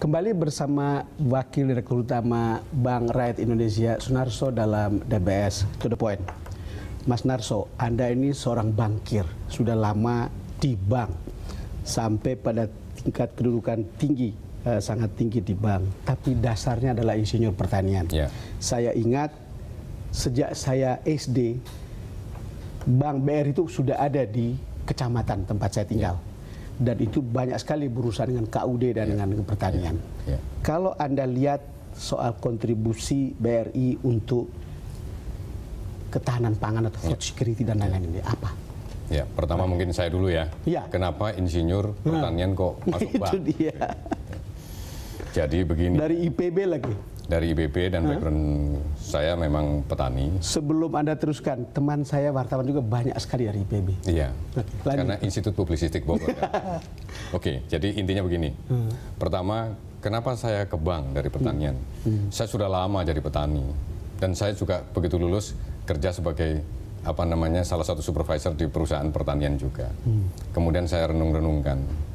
Kembali bersama Wakil Direktur Utama Bank Rakyat Indonesia, Sunarso, dalam DBS To The Point. Mas Narso, Anda ini seorang bankir, sudah lama di bank, sampai pada tingkat kedudukan tinggi, sangat tinggi di bank. Tapi dasarnya adalah insinyur pertanian. Yeah. Saya ingat sejak saya SD, Bank BRI itu sudah ada di kecamatan tempat saya tinggal. Dan itu banyak sekali berurusan dengan KUD dan dengan pertanian. Kalau Anda lihat soal kontribusi BRI untuk ketahanan pangan atau food security dan lain-lain ini, apa? Ya, pertama mungkin saya dulu ya. Kenapa insinyur pertanian kok masuk bank? Itu dia. Jadi begini. Dari IPB lagi. Dari IPB dan background saya memang petani. Sebelum Anda teruskan, teman saya wartawan juga banyak sekali dari IPB. Iya, karena Institut Publisistik Bogor. Kan? Oke, jadi intinya begini. Pertama, kenapa saya ke bank dari pertanian? Saya sudah lama jadi petani. Dan saya juga begitu lulus kerja sebagai salah satu supervisor di perusahaan pertanian juga. Kemudian saya renung-renungkan.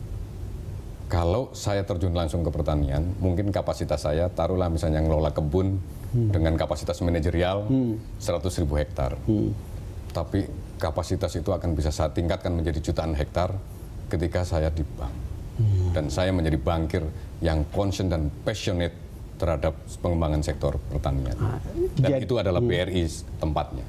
Kalau saya terjun langsung ke pertanian, mungkin kapasitas saya, taruhlah misalnya ngelola kebun dengan kapasitas manajerial 100.000 hektar. Tapi kapasitas itu akan bisa saya tingkatkan menjadi jutaan hektar ketika saya di bank. Dan saya menjadi bankir yang concern dan passionate terhadap pengembangan sektor pertanian. Dan itu adalah BRI tempatnya.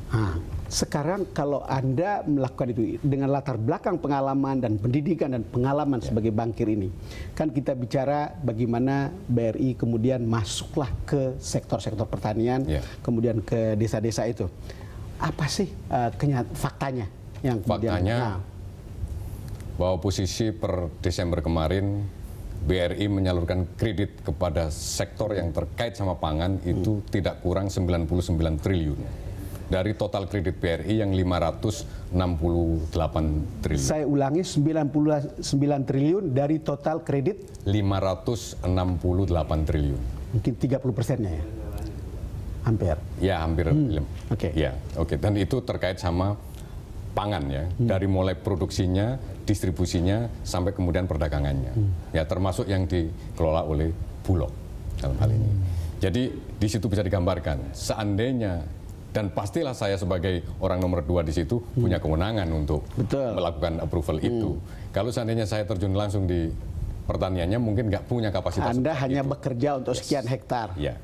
Sekarang kalau Anda melakukan itu dengan latar belakang pengalaman dan pendidikan dan pengalaman sebagai bankir ini, kan kita bicara bagaimana BRI kemudian masuklah ke sektor-sektor pertanian, kemudian ke desa-desa itu. Apa sih faktanya? Yang faktanya bahwa posisi per Desember kemarin BRI menyalurkan kredit kepada sektor yang terkait sama pangan itu tidak kurang 99 triliun. Dari total kredit BRI yang 568 triliun. Saya ulangi, 99 triliun dari total kredit? 568 triliun. Mungkin 30%-nya ya? Hampir? Ya, hampir. Oke. Dan itu terkait sama pangan ya. Dari mulai produksinya, distribusinya, sampai kemudian perdagangannya. Ya, termasuk yang dikelola oleh Bulog dalam hal ini. Jadi, di situ bisa digambarkan, seandainya dan pastilah saya sebagai orang nomor 2 di situ punya kewenangan untuk melakukan approval itu. Kalau seandainya saya terjun langsung di pertaniannya, mungkin nggak punya kapasitas. Anda hanya bekerja untuk sekian hektar. Ya.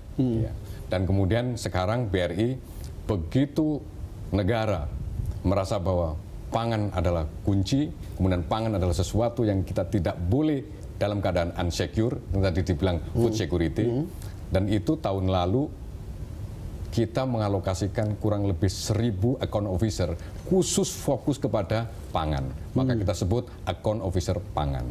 Dan kemudian sekarang BRI, begitu negara merasa bahwa pangan adalah kunci, kemudian pangan adalah sesuatu yang kita tidak boleh dalam keadaan unsecure, yang tadi dibilang food security, dan itu tahun lalu kita mengalokasikan kurang lebih 1.000 account officer khusus fokus kepada pangan. Maka kita sebut account officer pangan.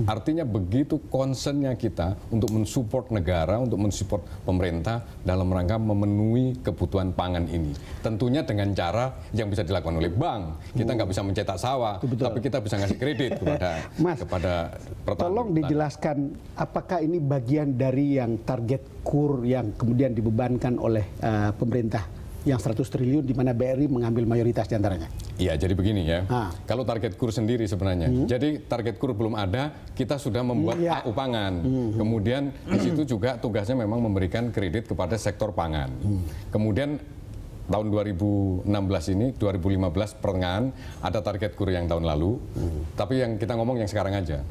Artinya begitu concernnya kita untuk mensupport negara, untuk mensupport pemerintah dalam rangka memenuhi kebutuhan pangan ini. Tentunya dengan cara yang bisa dilakukan oleh bank. Kita nggak bisa mencetak sawah, tapi kita bisa ngasih kredit kepada petani. Tolong dijelaskan, apakah ini bagian dari yang target KUR yang kemudian dibebankan oleh pemerintah yang 100 triliun di mana BRI mengambil mayoritas diantaranya? Iya, jadi begini ya. Kalau target KUR sendiri sebenarnya, jadi target KUR belum ada, kita sudah membuat AU pangan. Kemudian di situ juga tugasnya memang memberikan kredit kepada sektor pangan. Kemudian tahun 2016 ini, 2015 pertengahan ada target KUR yang tahun lalu. Tapi yang kita ngomong yang sekarang aja.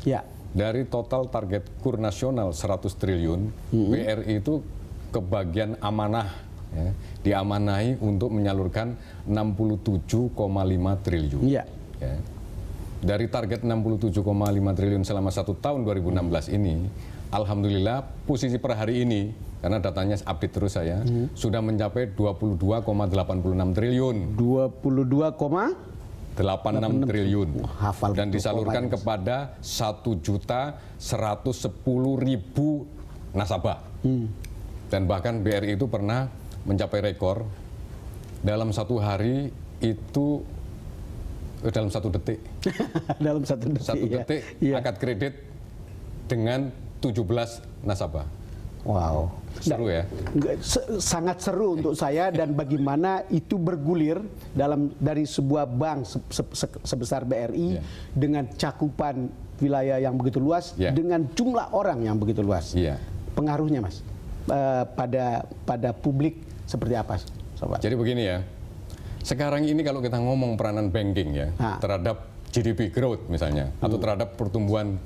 Dari total target KUR nasional 100 triliun, BRI itu kebagian amanah. Ya, diamanahi untuk menyalurkan 67,5 triliun. Ya. Dari target 67,5 triliun selama 1 tahun 2016 ini, alhamdulillah posisi per hari ini, karena datanya update terus saya, sudah mencapai 22,86 triliun. 22,86 triliun. Dan disalurkan kepada 1.110.000 nasabah. Dan bahkan BRI itu pernah mencapai rekor dalam 1 hari itu dalam 1 detik. Dalam 1 detik. 1 detik akad kredit dengan 17 nasabah. Wow. Seru ya? Sangat seru untuk saya, dan bagaimana itu bergulir dari sebuah bank sebesar BRI dengan cakupan wilayah yang begitu luas, dengan jumlah orang yang begitu luas. Pengaruhnya, Mas, pada publik seperti apa, Sobat? Jadi begini ya, sekarang ini kalau kita ngomong peranan banking ya terhadap GDP growth misalnya, atau terhadap pertumbuhan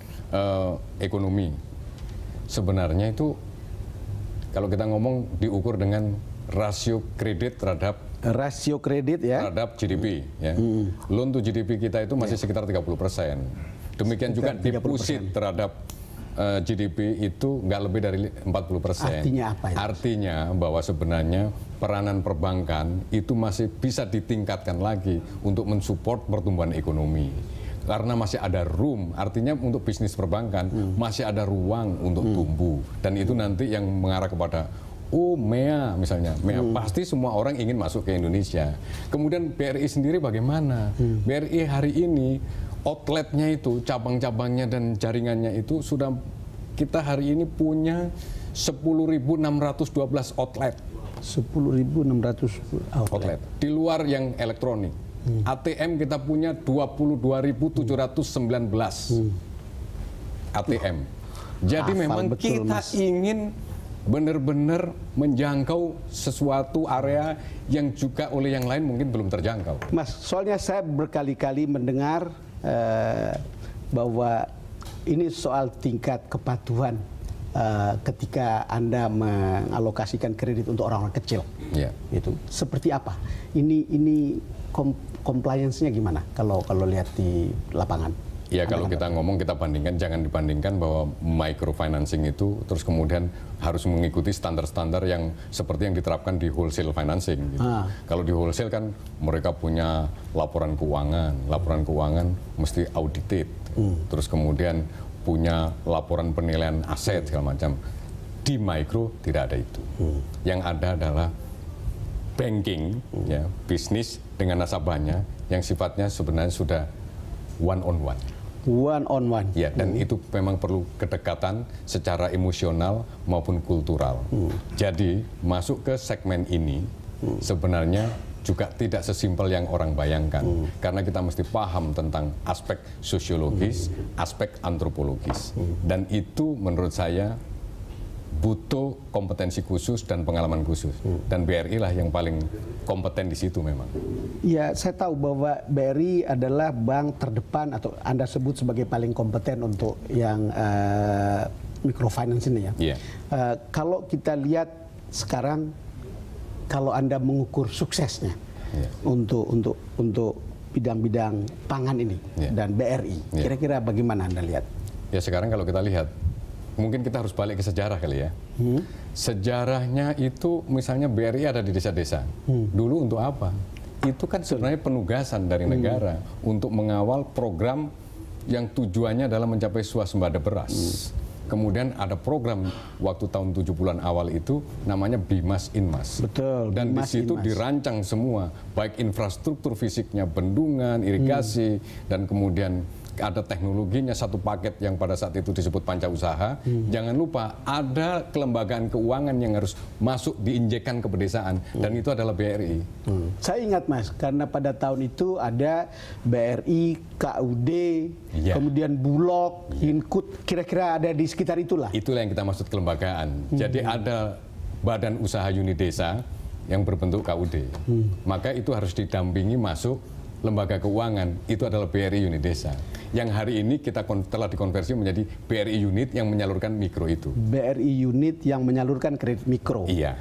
ekonomi, sebenarnya itu kalau kita ngomong diukur dengan rasio kredit terhadap terhadap GDP ya. Loan to GDP kita itu masih sekitar 30%. Demikian juga deposit terhadap GDP itu nggak lebih dari 40%. Artinya apa itu? Artinya bahwa sebenarnya peranan perbankan itu masih bisa ditingkatkan lagi untuk mensupport pertumbuhan ekonomi. Karena masih ada room, artinya untuk bisnis perbankan masih ada ruang untuk tumbuh. Dan itu nanti yang mengarah kepada MEA misalnya. MEA pasti semua orang ingin masuk ke Indonesia. Kemudian BRI sendiri bagaimana? BRI hari ini outletnya itu, cabang-cabangnya dan jaringannya itu sudah kita hari ini punya 10.612 outlet. 10.600 outlet. Di luar yang elektronik. ATM kita punya 22.719 ATM. Jadi memang betul, kita ingin benar-benar menjangkau sesuatu area yang juga oleh yang lain mungkin belum terjangkau. Mas, soalnya saya berkali-kali mendengar bahwa ini soal tingkat kepatuhan ketika Anda mengalokasikan kredit untuk orang-orang kecil. Itu seperti apa? Ini compliance-nya gimana kalau lihat di lapangan? Ya, kalau kita ngomong, kita bandingkan, jangan dibandingkan bahwa microfinancing itu terus kemudian harus mengikuti standar-standar yang seperti yang diterapkan di wholesale financing. Gitu. Kalau di wholesale kan mereka punya laporan keuangan mesti audited, terus kemudian punya laporan penilaian aset segala macam. Di micro tidak ada itu. Yang ada adalah banking, ya, bisnis dengan nasabahnya yang sifatnya sebenarnya sudah one on one. Ya, dan itu memang perlu kedekatan secara emosional maupun kultural. Jadi masuk ke segmen ini sebenarnya juga tidak sesimpel yang orang bayangkan, karena kita mesti paham tentang aspek sosiologis, aspek antropologis, dan itu menurut saya butuh kompetensi khusus dan pengalaman khusus, dan BRI lah yang paling kompeten di situ memang. Ya, saya tahu bahwa BRI adalah bank terdepan atau Anda sebut sebagai paling kompeten untuk yang microfinance ini ya. Kalau kita lihat sekarang, kalau Anda mengukur suksesnya untuk bidang-bidang pangan ini dan BRI, kira-kira bagaimana Anda lihat? Ya, sekarang kalau kita lihat, mungkin kita harus balik ke sejarah kali ya. Sejarahnya itu misalnya BRI ada di desa-desa. Dulu untuk apa? Itu kan sebenarnya penugasan dari negara untuk mengawal program yang tujuannya adalah mencapai swasembada beras. Kemudian ada program waktu tahun 70-an awal itu namanya Bimas Inmas. Betul. Dan di situ dirancang semua, baik infrastruktur fisiknya, bendungan, irigasi, dan kemudian ada teknologinya, satu paket yang pada saat itu disebut panca usaha. Jangan lupa ada kelembagaan keuangan yang harus masuk diinjekkan ke pedesaan, dan itu adalah BRI. Saya ingat, Mas, karena pada tahun itu ada BRI, KUD, kemudian Bulog, Inkut, kira-kira ada di sekitar itulah. Itulah yang kita maksud kelembagaan. Jadi ada badan usaha unit desa yang berbentuk KUD. Maka itu harus didampingi masuk lembaga keuangan, itu adalah BRI unit desa. Yang hari ini kita telah dikonversi menjadi BRI unit yang menyalurkan mikro itu. BRI unit yang menyalurkan kredit mikro. Iya.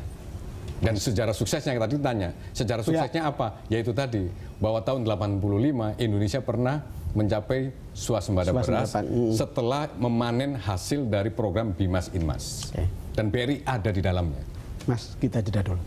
Dan sejarah suksesnya yang tadi tanya, sejarah suksesnya apa? Yaitu tadi, bahwa tahun 85 Indonesia pernah mencapai swasembada beras setelah memanen hasil dari program Bimas Inmas. Dan BRI ada di dalamnya. Mas, kita jeda dulu.